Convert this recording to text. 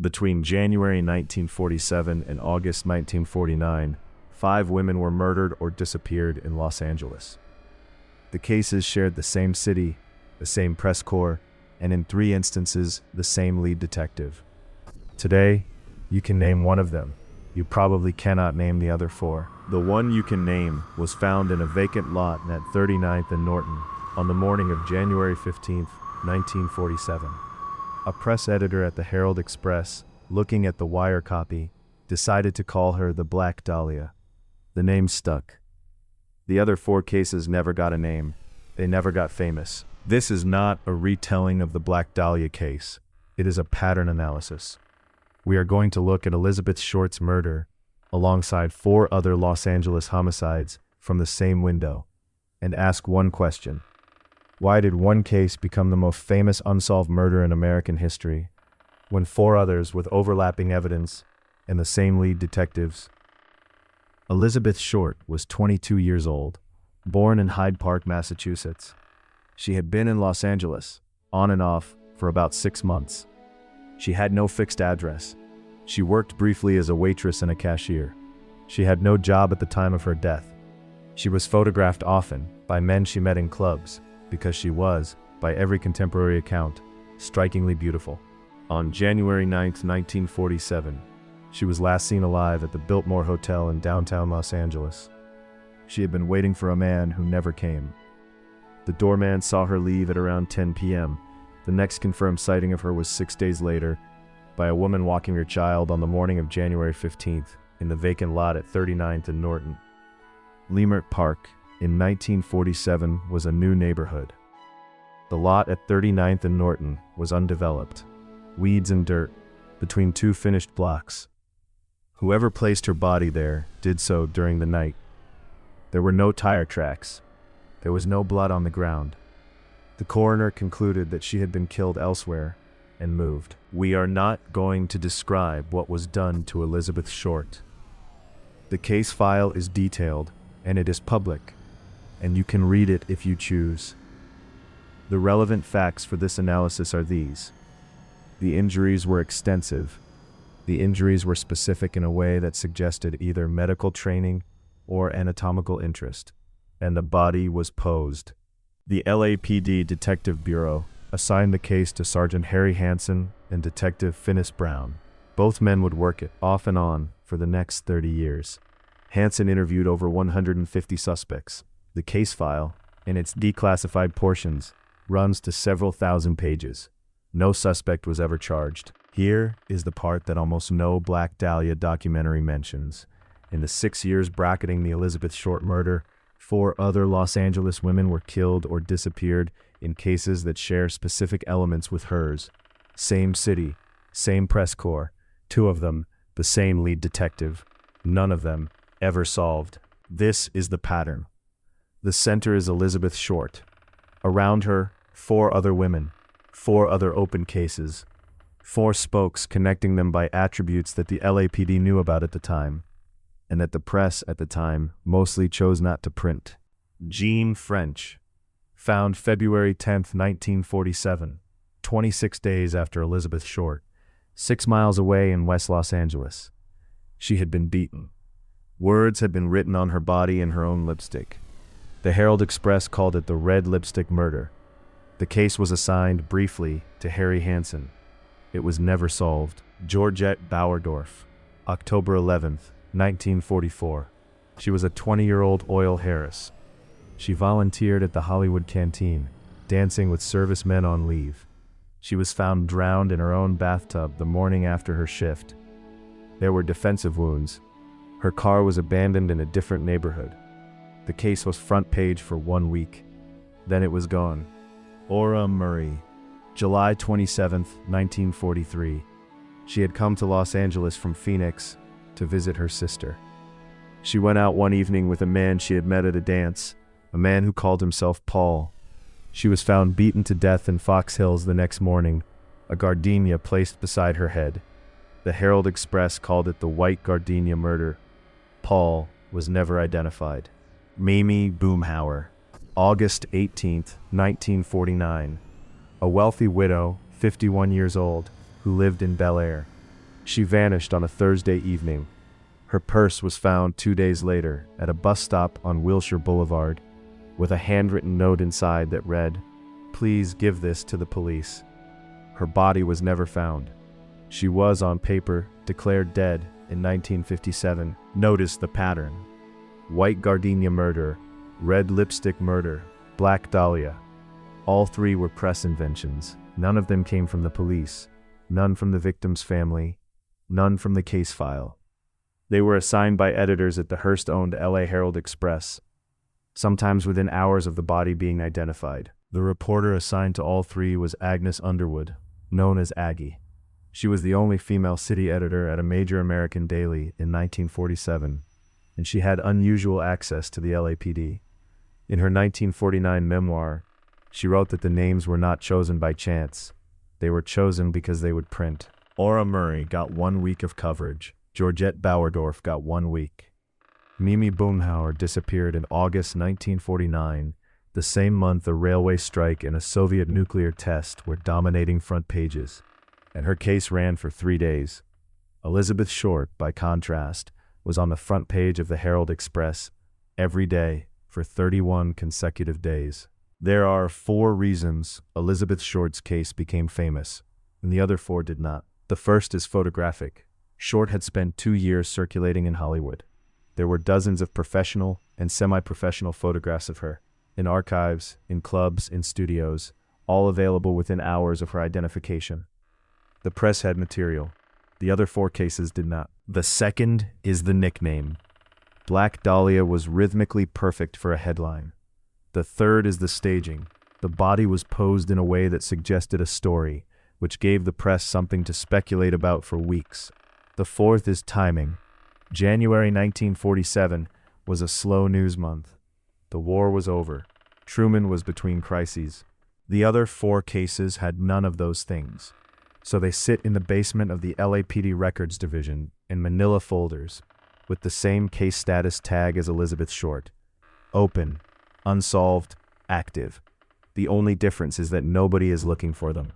Between January 1947 and August 1949, 5 women were murdered or disappeared in Los Angeles. The cases shared the same city, the same press corps, and in 3 instances, the same lead detective. Today, you can name one of them. You probably cannot name the other 4. The one you can name was found in a vacant lot at 39th and Norton on the morning of January 15, 1947. A press editor at the Herald Express, looking at the wire copy, decided to call her the Black Dahlia. The name stuck. The other 4 cases never got a name. They never got famous. This is not a retelling of the Black Dahlia case. It is a pattern analysis. We are going to look at Elizabeth Short's murder alongside 4 other Los Angeles homicides from the same window and ask one question. Why did one case become the most famous unsolved murder in American history when 4 others with overlapping evidence and the same lead detectives? Elizabeth Short was 22 years old, born in Hyde Park, Massachusetts. She had been in Los Angeles, on and off, for about 6 months. She had no fixed address. She worked briefly as a waitress and a cashier. She had no job at the time of her death. She was photographed often by men she met in clubs because she was, by every contemporary account, strikingly beautiful. On January 9, 1947, she was last seen alive at the Biltmore Hotel in downtown Los Angeles. She had been waiting for a man who never came. The doorman saw her leave at around 10 p.m. The next confirmed sighting of her was 6 days later by a woman walking her child on the morning of January 15th in the vacant lot at 39th and Norton. Leimert Park in 1947 was a new neighborhood. The lot at 39th and Norton was undeveloped, weeds and dirt between 2 finished blocks. Whoever placed her body there did so during the night. There were no tire tracks. There was no blood on the ground. The coroner concluded that she had been killed elsewhere and moved. We are not going to describe what was done to Elizabeth Short. The case file is detailed and it is public, and you can read it if you choose. The relevant facts for this analysis are these. The injuries were extensive. The injuries were specific in a way that suggested either medical training or anatomical interest, and the body was posed. The LAPD Detective Bureau assigned the case to Sergeant Harry Hansen and Detective Finis Brown. Both men would work it off and on for the next 30 years. Hansen interviewed over 150 suspects. The case file, in its declassified portions, runs to several thousand pages. No suspect was ever charged. Here is the part that almost no Black Dahlia documentary mentions. In the 6 years bracketing the Elizabeth Short murder, 4 other Los Angeles women were killed or disappeared in cases that share specific elements with hers. Same city, same press corps, 2 of them, the same lead detective. None of them ever solved. This is the pattern. The center is Elizabeth Short. Around her, 4 other women, 4 other open cases, 4 spokes connecting them by attributes that the LAPD knew about at the time, and that the press at the time mostly chose not to print. Jeanne French, found February 10, 1947, 26 days after Elizabeth Short, 6 miles away in West Los Angeles. She had been beaten. Words had been written on her body in her own lipstick. The Herald Express called it the Red Lipstick Murder. The case was assigned briefly to Harry Hansen. It was never solved. Georgette Bauerdorf, October 11th, 1944. She was a 20-year-old oil heiress. She volunteered at the Hollywood canteen, dancing with servicemen on leave. She was found drowned in her own bathtub the morning after her shift. There were defensive wounds. Her car was abandoned in a different neighborhood. The case was front page for 1 week. Then it was gone. Ora Murray, July 27, 1943. She had come to Los Angeles from Phoenix to visit her sister. She went out one evening with a man she had met at a dance, a man who called himself Paul. She was found beaten to death in Fox Hills the next morning, a gardenia placed beside her head. The Herald Express called it the White Gardenia Murder. Paul was never identified. Mimi Boomhower, August 18, 1949. A wealthy widow, 51 years old, who lived in Bel Air. She vanished on a Thursday evening. Her purse was found 2 days later at a bus stop on Wilshire Boulevard with a handwritten note inside that read, "Please give this to the police." Her body was never found. She was, on paper, declared dead in 1957. Notice the pattern: white gardenia murder, red lipstick murder, Black Dahlia. All three were press inventions. None of them came from the police, none from the victim's family, none from the case file. They were assigned by editors at the Hearst-owned LA Herald-Express, sometimes within hours of the body being identified. The reporter assigned to all three was Agness Underwood, known as Aggie. She was the only female city editor at a major American daily in 1947, and she had unusual access to the LAPD. In her 1949 memoir, she wrote that the names were not chosen by chance. They were chosen because they would print. Ora Murray got 1 week of coverage. Georgette Bauerdorf got 1 week. Mimi Boomhower disappeared in August 1949, the same month a railway strike and a Soviet nuclear test were dominating front pages, and her case ran for 3 days. Elizabeth Short, by contrast, was on the front page of the Herald-Express every day for 31 consecutive days. There are 4 reasons Elizabeth Short's case became famous, and the other 4 did not. The first is photographic. Short had spent 2 years circulating in Hollywood. There were dozens of professional and semi-professional photographs of her, in archives, in clubs, in studios, all available within hours of her identification. The press had material. The other 4 cases did not. The second is the nickname. Black Dahlia was rhythmically perfect for a headline. The third is the staging. The body was posed in a way that suggested a story, which gave the press something to speculate about for weeks. The fourth is timing. January 1947 was a slow news month. The war was over. Truman was between crises. The other 4 cases had none of those things, so they sit in the basement of the LAPD Records Division in manila folders with the same case status tag as Elizabeth Short: open, unsolved, active. The only difference is that nobody is looking for them.